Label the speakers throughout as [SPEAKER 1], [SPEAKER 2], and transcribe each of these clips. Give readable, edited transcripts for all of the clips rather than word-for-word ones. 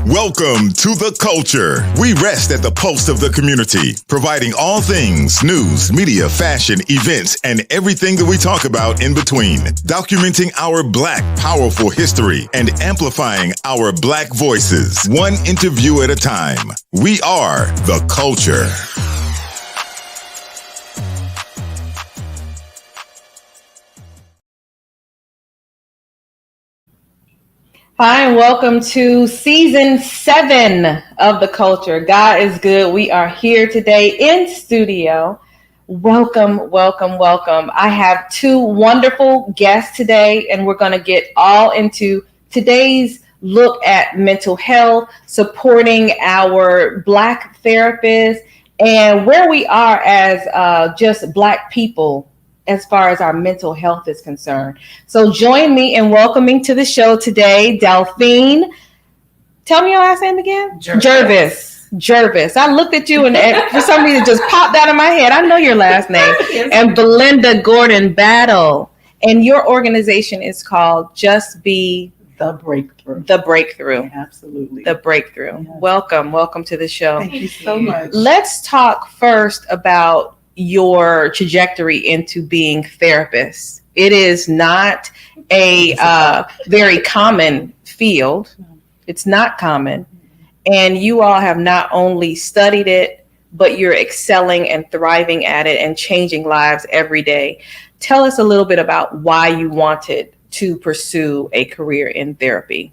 [SPEAKER 1] Welcome to The Culture. We rest at the pulse of the community, providing all things news, media, fashion, events, and everything that we talk about in between. Documenting our Black powerful history and amplifying our Black voices, one interview at a time. We are The Culture.
[SPEAKER 2] Hi, and welcome to season 7 of The Culture. God is good. We are here today in studio. Welcome, welcome, welcome. I have 2 wonderful guests today, and we're going to get all into today's look at mental health, supporting our Black therapists, and where we are as just Black people as far as our mental health is concerned. So join me in welcoming to the show today, Delphine. Tell me your last name again? Gervais. I looked at you and for some reason it just popped out of my head. I know your last name.
[SPEAKER 3] Yes.
[SPEAKER 2] And Belinda Gordon-Battle. And your organization is called Just Be
[SPEAKER 3] The Breakthrough.
[SPEAKER 2] The Breakthrough.
[SPEAKER 3] Absolutely.
[SPEAKER 2] The Breakthrough.
[SPEAKER 3] Yes.
[SPEAKER 2] Welcome to the show.
[SPEAKER 3] Thank you so much.
[SPEAKER 2] Let's talk first about your trajectory into being therapists. It is not a very common field. It's not common. And you all have not only studied it, but you're excelling and thriving at it and changing lives every day. Tell us a little bit about why you wanted to pursue a career in therapy.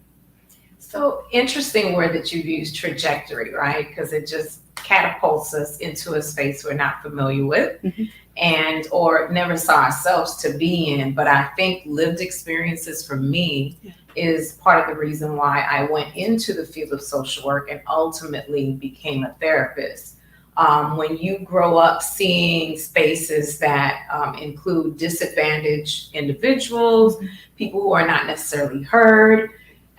[SPEAKER 4] So interesting word that you use, trajectory, right? Because it just catapults us into a space we're not familiar with and or never saw ourselves to be in. But I think lived experiences for me is part of the reason why I went into the field of social work and ultimately became a therapist. When you grow up seeing spaces that include disadvantaged individuals, people who are not necessarily heard,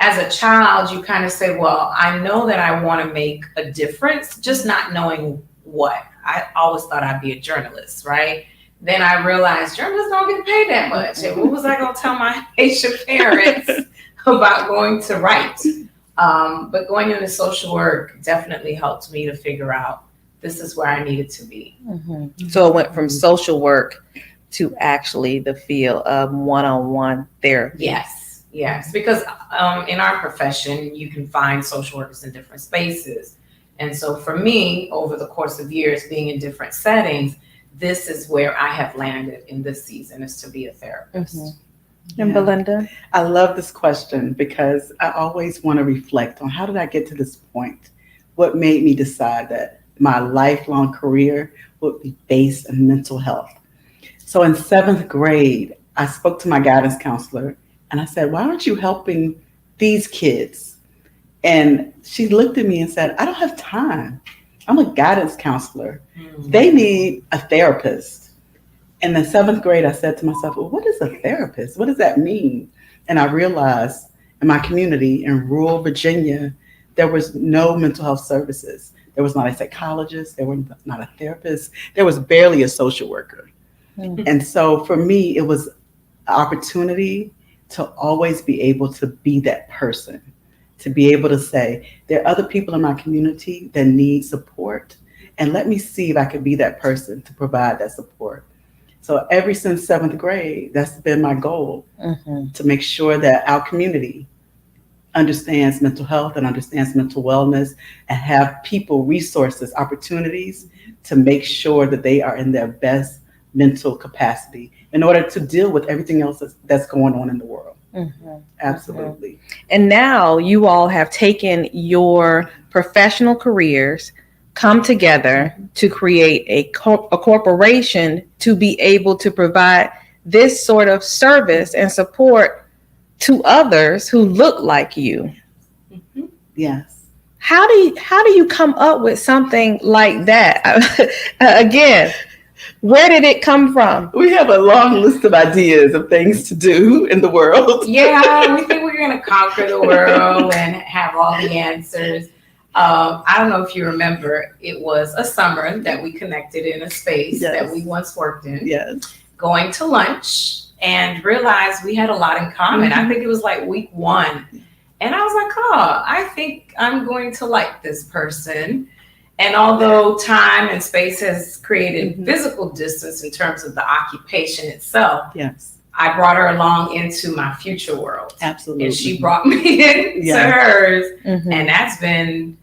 [SPEAKER 4] as a child, you kind of say, well, I know that I want to make a difference, just not knowing what. I always thought I'd be a journalist, right? Then I realized journalists don't get paid that much. And what was I going to tell my Haitian parents about going to write? But going into social work definitely helped me to figure out this is where I needed to be.
[SPEAKER 2] So it went from social work to actually the field of one-on-one therapy.
[SPEAKER 4] Yes, because in our profession, you can find social workers in different spaces. And so for me, over the course of years, being in different settings, this is where I have landed in this season, is to be a therapist.
[SPEAKER 2] And Belinda?
[SPEAKER 3] I love this question because I always want to reflect on how did I get to this point? What made me decide that my lifelong career would be based in mental health? So in 7th grade, I spoke to my guidance counselor and I said, why aren't you helping these kids? And she looked at me and said, I don't have time. I'm a guidance counselor. They need a therapist. In the 7th grade, I said to myself, well, what is a therapist? What does that mean? And I realized in my community in rural Virginia, there was no mental health services. There was not a psychologist. There was not a therapist. There was barely a social worker. And so for me, it was an opportunity to always be able to be that person, to be able to say, there are other people in my community that need support, and let me see if I can be that person to provide that support. So ever since 7th grade, that's been my goal, to make sure that our community understands mental health and understands mental wellness and have people, resources, opportunities to make sure that they are in their best mental capacity in order to deal with everything else that's going on in the world. Absolutely.
[SPEAKER 2] And now you all have taken your professional careers, come together to create a corporation to be able to provide this sort of service and support to others who look like you.
[SPEAKER 3] Yes.
[SPEAKER 2] How do you come up with something like that? Again, where did it come from?
[SPEAKER 3] We have a long list of ideas of things to do in the world.
[SPEAKER 4] Yeah, we think we're going to conquer the world and have all the answers. I don't know if you remember, it was a summer that we connected in a space that we once worked in.
[SPEAKER 3] Yes.
[SPEAKER 4] Going to lunch and realized we had a lot in common. I think it was like week 1. And I was like, oh, I think I'm going to like this person. And although time and space has created physical distance in terms of the occupation itself,
[SPEAKER 3] yes,
[SPEAKER 4] I brought her along into my future world.
[SPEAKER 3] Absolutely.
[SPEAKER 4] And she brought me into hers. And that's been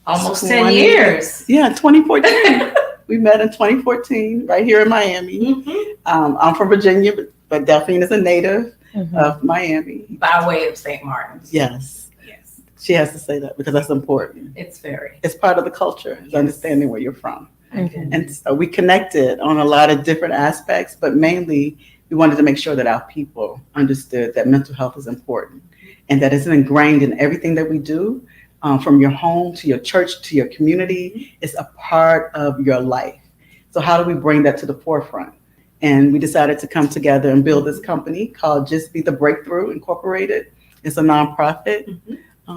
[SPEAKER 4] almost 10 years.
[SPEAKER 3] Yeah, 2014. We met in 2014 right here in Miami. I'm from Virginia, but Delphine is a native of Miami.
[SPEAKER 4] By way of St. Martin's.
[SPEAKER 3] Yes. She has to say that because that's important. It's part of the culture, is understanding where you're from. And so we connected on a lot of different aspects, but mainly we wanted to make sure that our people understood that mental health is important and that it's ingrained in everything that we do, from your home to your church to your community. It's a part of your life. So how do we bring that to the forefront? And we decided to come together and build this company called Just Be the Breakthrough Incorporated. It's a nonprofit.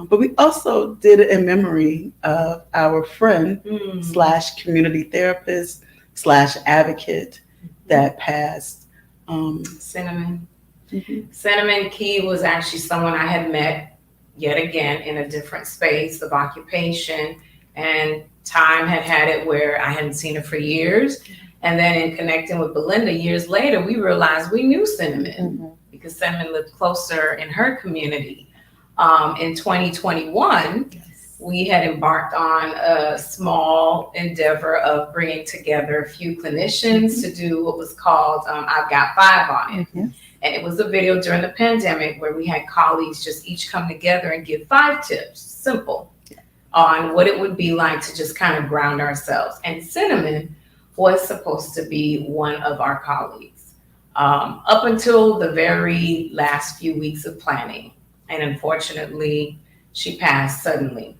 [SPEAKER 3] But we also did it in memory of our friend / community therapist / advocate that passed.
[SPEAKER 4] Cinnamon. Cinnamon Key was actually someone I had met yet again in a different space of occupation, and time had it where I hadn't seen her for years. And then in connecting with Belinda years later, we realized we knew Cinnamon because Cinnamon lived closer in her community. In 2021, we had embarked on a small endeavor of bringing together a few clinicians to do what was called I've Got 5 on it. And it was a video during the pandemic where we had colleagues just each come together and give 5 tips, simple, on what it would be like to just kind of ground ourselves. And Cinnamon was supposed to be one of our colleagues up until the very last few weeks of planning. And unfortunately, she passed suddenly.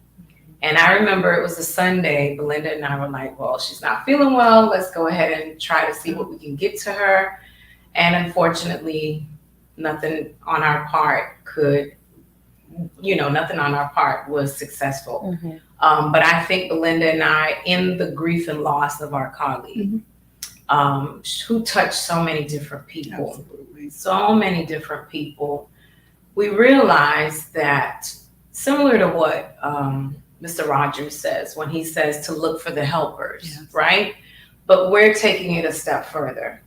[SPEAKER 4] And I remember it was a Sunday. Belinda and I were like, well, she's not feeling well. Let's go ahead and try to see what we can get to her. And unfortunately, nothing on our part was successful. But I think Belinda and I, in the grief and loss of our colleague, who touched so many different people, we realized that, similar to what Mr. Rogers says when he says to look for the helpers, right? But we're taking it a step further.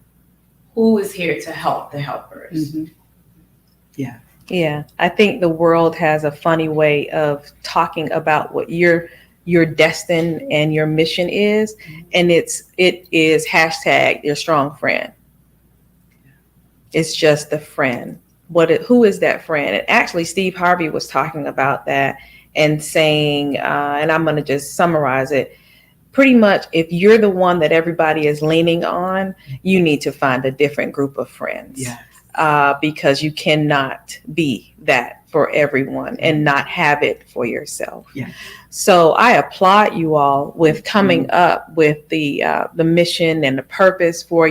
[SPEAKER 4] Who is here to help the helpers?
[SPEAKER 2] Yeah. I think the world has a funny way of talking about what your destined and your mission is, and it is hashtag your strong friend. It's just the friend. Who is that friend? And actually, Steve Harvey was talking about that and saying, and I'm going to just summarize it. Pretty much, if you're the one that everybody is leaning on, you need to find a different group of friends. Because you cannot be that for everyone and not have it for yourself. So I applaud you all with coming up with the mission and the purpose for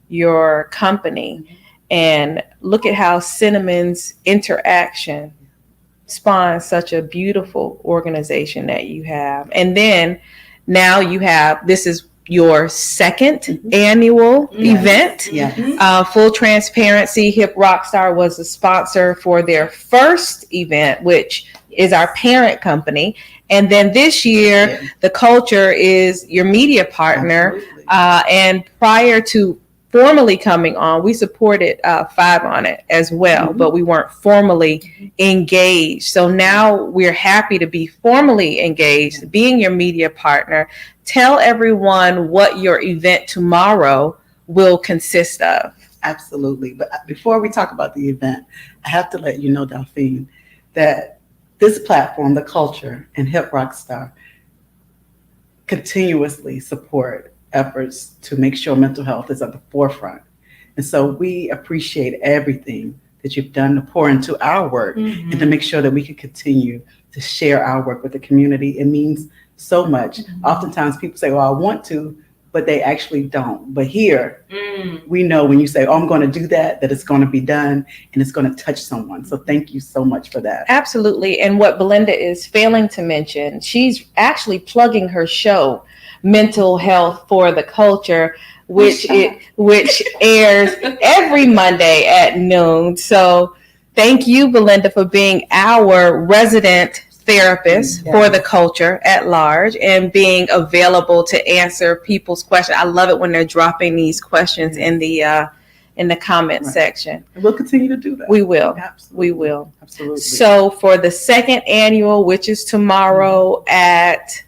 [SPEAKER 2] your company. And look at how Cinnamon's interaction spawns such a beautiful organization that you have. And then now this is your second annual event. Full transparency, Hip Rockstar was a sponsor for their first event, which is our parent company. And then this year, the Culture is your media partner. And prior to formally coming on, we supported 5 on it as well, but we weren't formally engaged. So now we're happy to be formally engaged, being your media partner. Tell everyone what your event tomorrow will consist of.
[SPEAKER 3] Absolutely. But before we talk about the event, I have to let you know, Delphine, that this platform, the Culture and Hip Rockstar, continuously support efforts to make sure mental health is at the forefront. And so we appreciate everything that you've done to pour into our work and to make sure that we can continue to share our work with the community. It means so much. Oftentimes people say, well, I want to, but they actually don't. But here, we know when you say, oh, I'm going to do that it's going to be done and it's going to touch someone. So thank you so much for that.
[SPEAKER 2] Absolutely. And what Belinda is failing to mention, she's actually plugging her show, Mental Health for the Culture, which airs every Monday at noon. So Thank you, Belinda, for being our resident therapist for the culture at large and being available to answer people's questions. I love it when they're dropping these questions in the comment section.
[SPEAKER 3] And we'll continue to do that.
[SPEAKER 2] We will.
[SPEAKER 3] Absolutely.
[SPEAKER 2] We will.
[SPEAKER 3] Absolutely.
[SPEAKER 2] So for the second annual, which is tomorrow at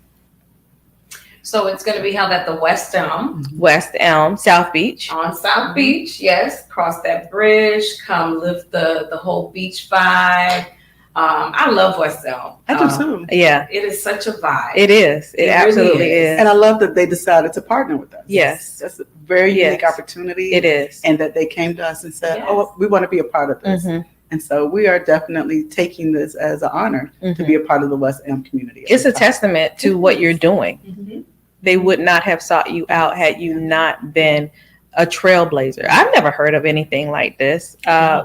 [SPEAKER 4] So it's going to be held at the West Elm.
[SPEAKER 2] West Elm South Beach.
[SPEAKER 4] On South Beach, yes. Cross that bridge. Come live the whole beach vibe. I love West Elm.
[SPEAKER 3] I do too.
[SPEAKER 2] Yeah.
[SPEAKER 4] It is such a vibe.
[SPEAKER 2] It is. It absolutely
[SPEAKER 4] really is.
[SPEAKER 3] And I love that they decided to partner with us.
[SPEAKER 2] Yes.
[SPEAKER 3] That's a very unique opportunity.
[SPEAKER 2] It is.
[SPEAKER 3] And that they came to us and said, oh, we want to be a part of this.
[SPEAKER 2] Mm-hmm.
[SPEAKER 3] And so we are definitely taking this as an honor to be a part of the West Elm community.
[SPEAKER 2] It's a testament to what you're doing.
[SPEAKER 4] Mm-hmm.
[SPEAKER 2] They would not have sought you out had you not been a trailblazer. I've never heard of anything like this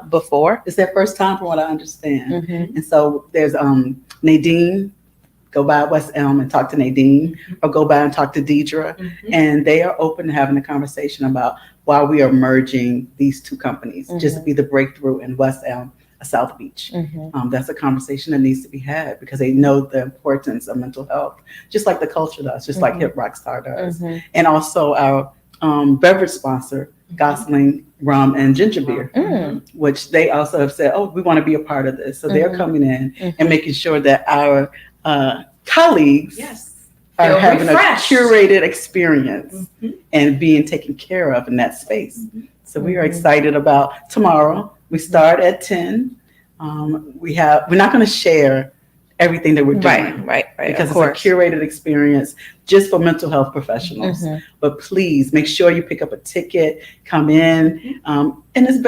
[SPEAKER 2] before.
[SPEAKER 3] It's their first time from what I understand.
[SPEAKER 2] Mm-hmm.
[SPEAKER 3] And so there's Nadine. Go by West Elm and talk to Nadine, or go by and talk to Deidre.
[SPEAKER 4] Mm-hmm.
[SPEAKER 3] And they are open to having a conversation about why we are merging these two companies, just to be the breakthrough in West Elm, South Beach.
[SPEAKER 2] Mm-hmm.
[SPEAKER 3] That's a conversation that needs to be had because they know the importance of mental health, just like the culture does, just like Hip Rockstar does.
[SPEAKER 2] Mm-hmm.
[SPEAKER 3] And also our beverage sponsor, Gosling Rum and Ginger Beer, which they also have said, oh, we want to be a part of this. So they're coming in and making sure that our colleagues are
[SPEAKER 4] Feel
[SPEAKER 3] having
[SPEAKER 4] refreshed.
[SPEAKER 3] a curated experience and being taken care of in that space. So we are excited about tomorrow. We start at 10. We're not going to share everything that we're doing.
[SPEAKER 2] Right.
[SPEAKER 3] Because it's a curated experience just for mental health professionals. But please make sure you pick up a ticket, come in. And it's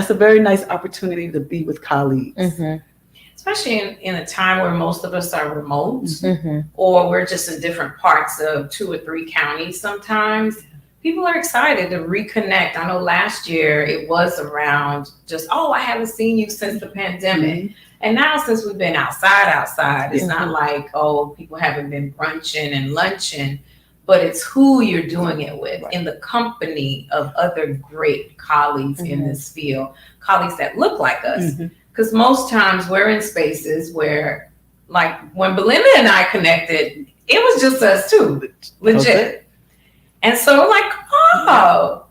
[SPEAKER 3] a very nice opportunity to be with colleagues.
[SPEAKER 4] Especially in a time where most of us are remote or we're just in different parts of 2 or 3 counties sometimes. People are excited to reconnect. I know last year it was around just, I haven't seen you since the pandemic. And now since we've been outside, it's not like, people haven't been brunching and lunching, but it's who you're doing it with in the company of other great colleagues in this field, colleagues that look like us. Because most times we're in spaces where, like when Belinda and I connected, it was just us two, legit. And so like,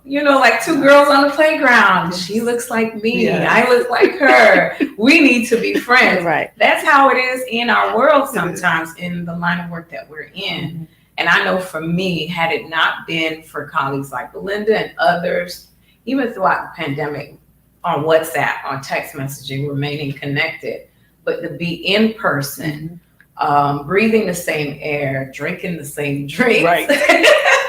[SPEAKER 4] like 2 girls on the playground. She looks like me. I look like her. We need to be friends. That's how it is in our world sometimes in the line of work that we're in. And I know for me, had it not been for colleagues like Belinda and others, even throughout the pandemic, on WhatsApp, on text messaging, remaining connected, but to be in person, breathing the same air, drinking the same drinks.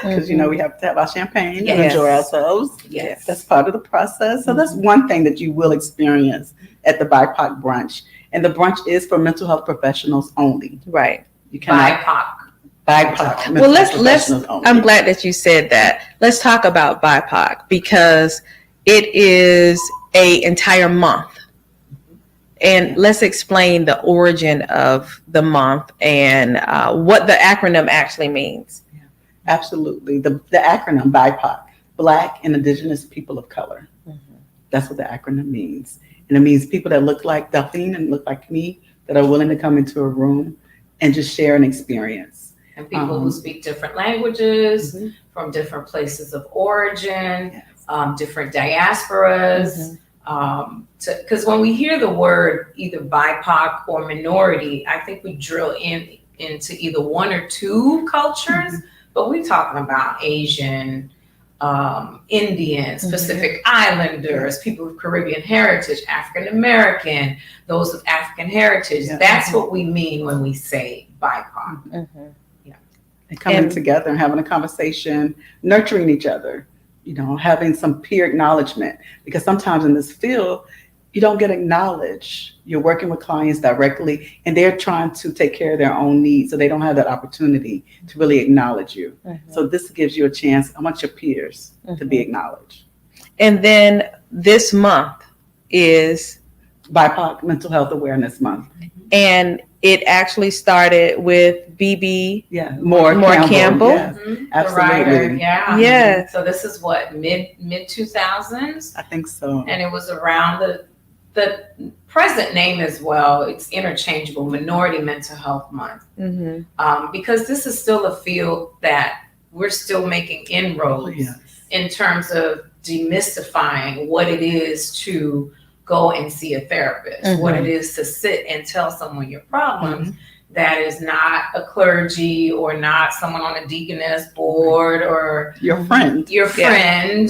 [SPEAKER 3] Because, we have to have our champagne and enjoy ourselves.
[SPEAKER 4] Yes.
[SPEAKER 3] That's part of the process. So that's one thing that you will experience at the BIPOC brunch. And the brunch is for mental health professionals only. You cannot. BIPOC.
[SPEAKER 2] Well, let's I'm glad that you said that. Let's talk about BIPOC because it is an entire month. And let's explain the origin of the month and what the acronym actually means.
[SPEAKER 3] Absolutely. The acronym BIPOC, Black and Indigenous People of Color. That's what the acronym means. And it means people that look like Delphine and look like me, that are willing to come into a room and just share an experience.
[SPEAKER 4] And people who speak different languages, from different places of origin, different diasporas. Because when we hear the word either BIPOC or minority, I think we drill into either 1 or 2 cultures. But we're talking about Asian, Indians, Pacific Islanders, people of Caribbean heritage, African American, those of African heritage. That's what we mean when we say BIPOC.
[SPEAKER 3] And coming together and having a conversation, nurturing each other, having some peer acknowledgement. Because sometimes in this field, you don't get acknowledged. You're working with clients directly and they're trying to take care of their own needs. So they don't have that opportunity to really acknowledge you. So this gives you a chance amongst your peers to be acknowledged.
[SPEAKER 2] And then this month is
[SPEAKER 3] BIPOC Mental Health Awareness Month.
[SPEAKER 2] And it actually started with BB
[SPEAKER 3] More
[SPEAKER 2] Campbell.
[SPEAKER 3] Yes, absolutely.
[SPEAKER 2] Yeah.
[SPEAKER 4] So this is what, mid 2000s?
[SPEAKER 3] I think so.
[SPEAKER 4] And it was around the present name as well. It's interchangeable, Minority Mental Health Month. Because this is still a field that we're still making inroads in terms of demystifying what it is to go and see a therapist, what it is to sit and tell someone your problems. That is not a clergy or not someone on a deaconess board or
[SPEAKER 3] your friend,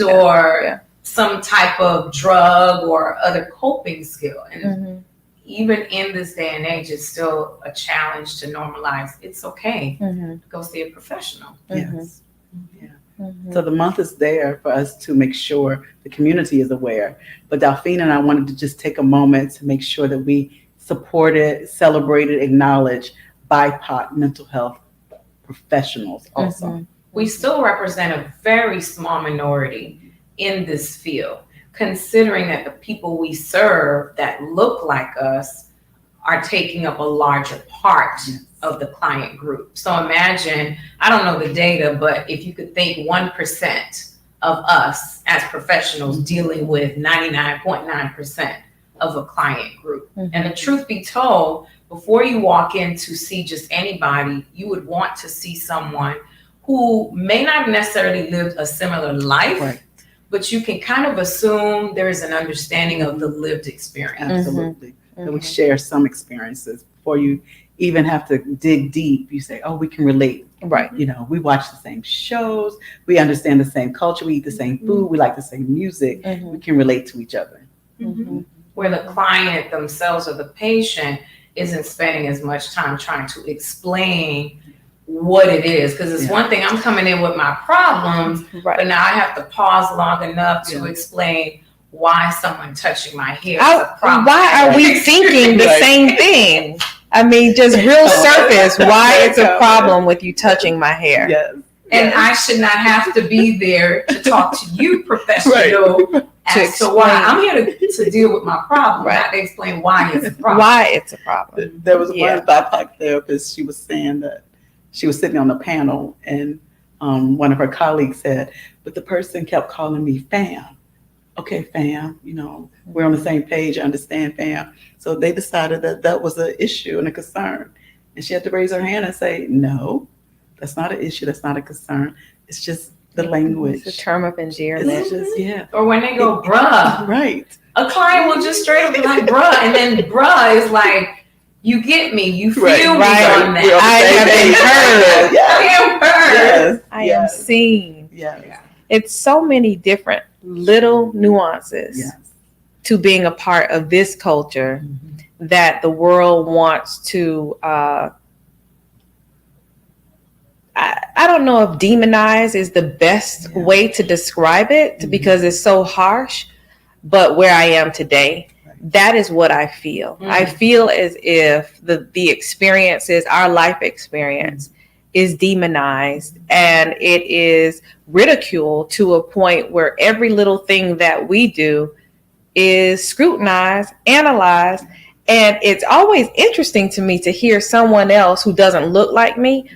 [SPEAKER 4] or some type of drug or other coping skill. And even in this day and age, it's still a challenge to normalize. It's okay to go see a professional.
[SPEAKER 3] Yes. So the month is there for us to make sure the community is aware. But Delphine and I wanted to just take a moment to make sure that we supported, celebrated, acknowledge BIPOC mental health professionals also.
[SPEAKER 4] We still represent a very small minority in this field, considering that the people we serve that look like us are taking up a larger part of the client group. So imagine, I don't know the data, but if you could think 1% of us as professionals dealing with 99.9% of a client group. And the truth be told, before you walk in to see just anybody, you would want to see someone who may not have necessarily lived a similar life, but you can kind of assume there's an understanding of the lived experience.
[SPEAKER 3] Absolutely. That we share some experiences before you even have to dig deep. You say, oh, we can relate.
[SPEAKER 2] Right.
[SPEAKER 3] You know, we watch the same shows. We understand the same culture. We eat the same food. We like the same music. We can relate to each other.
[SPEAKER 4] Where the client themselves or the patient isn't spending as much time trying to explain what it is. Because it's one thing, I'm coming in with my problems, but now I have to pause long enough to explain why someone touching my hair is a problem.
[SPEAKER 2] Why are we thinking the same thing? I mean, just real surface, why it's a problem with you touching my hair.
[SPEAKER 4] And I should not have to be there to talk to you, professional, as to why I'm here to deal with my problem, not to explain why it's a problem.
[SPEAKER 2] Why it's a problem.
[SPEAKER 3] There was one BIPOC therapist, she was saying that she was sitting on the panel and one of her colleagues said, but the person kept calling me fam. Okay, fam, you know, we're on the same page, I understand, fam. So they decided that that was an issue and a concern. And she had to raise her hand and say, no, that's not an issue, that's not a concern. It's just the language.
[SPEAKER 2] It's a term of endearment.
[SPEAKER 3] It's just,
[SPEAKER 4] Or when they go, bruh. A client will just straight up be like, bruh. And then bruh is like, you get me, you feel me on that.
[SPEAKER 2] I have been heard. I am seen. It's so many different little nuances to being a part of this culture that the world wants to I don't know if demonize is the best way to describe it because it's so harsh, but where I am today, that is what I feel. I feel as if the experiences, our life experience is demonized and it is ridiculed to a point where every little thing that we do is scrutinized, analyzed. And it's always interesting to me to hear someone else who doesn't look like me,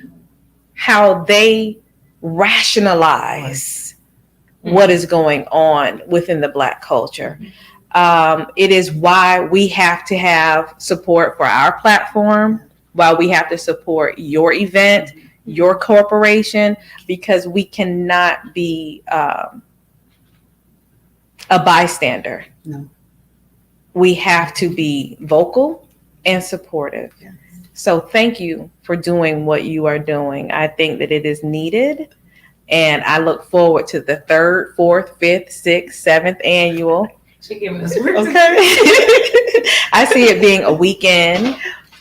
[SPEAKER 2] how they rationalize what is going on within the Black culture. It is why we have to have support for our platform, why we have to support your event, your corporation, because we cannot be a bystander.
[SPEAKER 3] No.
[SPEAKER 2] We have to be vocal and supportive. Yes. So thank you for doing what you are doing. I think that it is needed. And I look forward to the 3rd, 4th, 5th, 6th, 7th annual.
[SPEAKER 4] She giving us
[SPEAKER 2] okay. I see it being a weekend.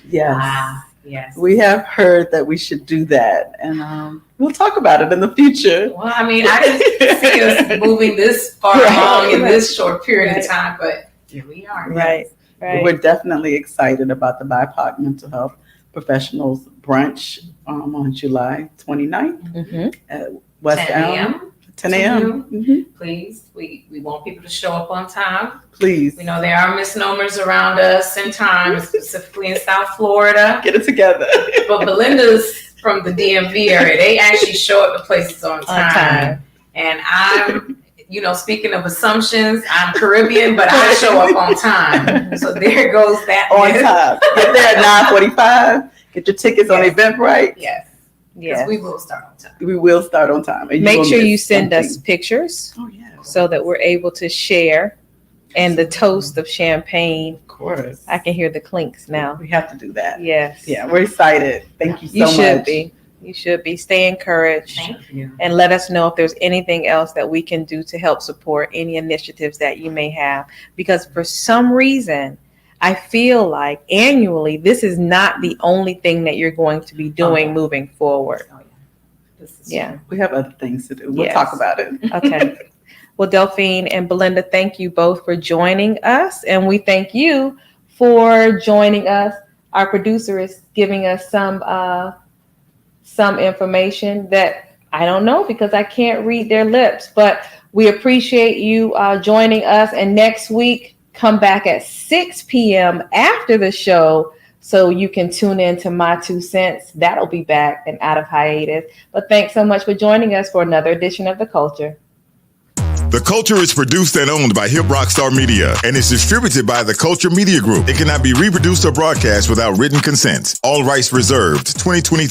[SPEAKER 3] Yes. Yes. We have heard that we should do that. And we'll talk about it in the future.
[SPEAKER 4] Well, I mean, I just see us moving this far along in this short period of time, but here we are.
[SPEAKER 2] Right.
[SPEAKER 3] We're definitely excited about the BIPOC Mental Health Professionals Brunch on July 29th at West Elm, 10 a.m. Mm-hmm.
[SPEAKER 4] Please, we want people to show up on time.
[SPEAKER 3] Please.
[SPEAKER 4] We know there are misnomers around us in time, specifically in South Florida.
[SPEAKER 3] Get it together.
[SPEAKER 4] But Belinda's from the DMV area. They actually show up to places on time. And I'm, speaking of assumptions, I'm Caribbean, but I show up on time. So there goes that.
[SPEAKER 3] On time. Get there at 9:45. Get your tickets on Eventbrite.
[SPEAKER 4] Yes. Yes, we will start on time.
[SPEAKER 3] We will start on time.
[SPEAKER 2] Make sure you send us pictures so that we're able to share. And the toast of champagne.
[SPEAKER 3] Of course.
[SPEAKER 2] I can hear the clinks now.
[SPEAKER 3] We have to do that.
[SPEAKER 2] Yes.
[SPEAKER 3] Yeah, we're excited. Thank you so much.
[SPEAKER 2] You should be. You should be. Stay encouraged.
[SPEAKER 4] Thank you.
[SPEAKER 2] And let us know if there's anything else that we can do to help support any initiatives that you may have. Because for some reason, I feel like annually, this is not the only thing that you're going to be doing moving forward. Yeah.
[SPEAKER 3] We have other things to do. We'll talk about it.
[SPEAKER 2] Okay. Well, Delphine and Belinda, thank you both for joining us. And we thank you for joining us. Our producer is giving us some information that I don't know because I can't read their lips. But we appreciate you joining us. And next week, come back at 6 p.m. after the show so you can tune in to My 2 Cents. That'll be back and out of hiatus. But thanks so much for joining us for another edition of The Culture.
[SPEAKER 1] The Culture is produced and owned by Hip Rockstar Media and is distributed by the Culture Media Group. It cannot be reproduced or broadcast without written consent. All rights reserved. 2023.